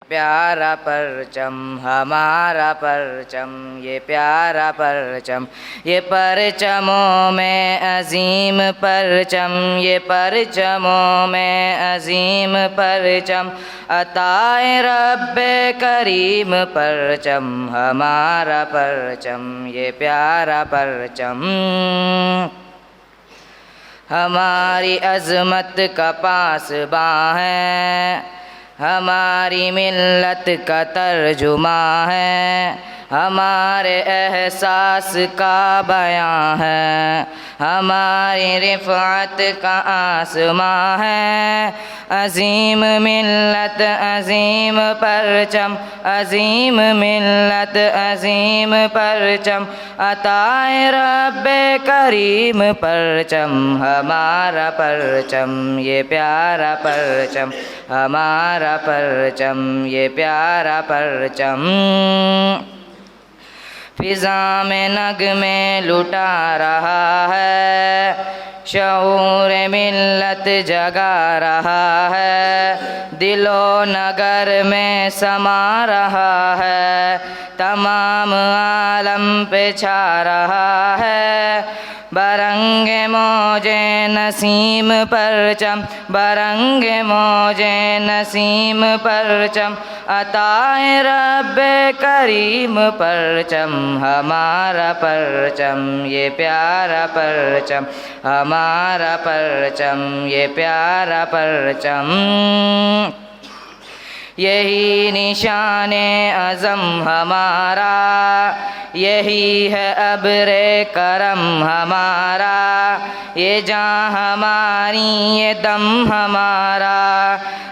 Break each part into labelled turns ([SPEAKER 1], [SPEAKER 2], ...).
[SPEAKER 1] प्यारा परचम हमारा परचम, ये प्यारा परचम, ये परचमों में अजीम परचम, ये परचमों में अजीम परचम, अताए रब्बे करीम परचम हमारा परचम, ये प्यारा परचम। हमारी अज़मत का पासबां है, हमारी मिल्लत का तर्जुमा है, हमारे एहसास का बयां है, हमारी रिफ़अत का आसमां है। अज़ीम मिल्लत अज़ीम परचम, अज़ीम मिल्लत अज़ीम परचम, अताए रब्बे करीम परचम हमारा परचम, ये प्यारा परचम हमारा परचम, ये प्यारा परचम। फ़िज़ा में नग़मे लुटा रहा है, शऊर मिल्लत जगा रहा है, दिलो नगर में समा रहा है, तमाम आलम पे छा रहा है। बरंगे मौजे नसीम परचम, बरंगे मौजे नसीम परचम, अताए रब्बे करीम परचम हमारा परचम, ये प्यारा परचम हमारा परचम, ये प्यारा परचम। यही निशाने अज़म हमारा, यही है अब्रे करम हमारा, ये जान हमारी ये दम हमारा,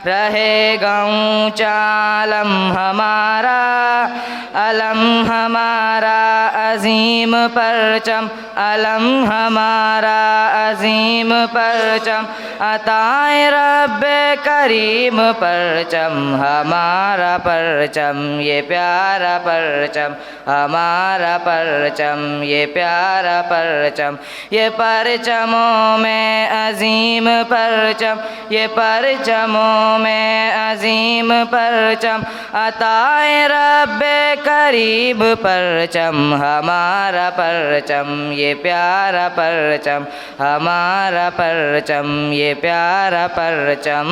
[SPEAKER 1] रहेगा ऊंचा अलम हमारा, अलम हमारा अज़ीम परचम, अलम हमारा अज़ीम परचम, अताए रब्बे करीम परचम हमारा परचम, ये प्यारा परचम हमारा परचम, ये प्यारा परचम। ये परचमों में अज़ीम परचम, ये परचमों में अज़ीम परचम, अताए रब्बे करीब परचम हमारा परचम, ये प्यारा परचम हमारा परचम, ये प्यारा परचम।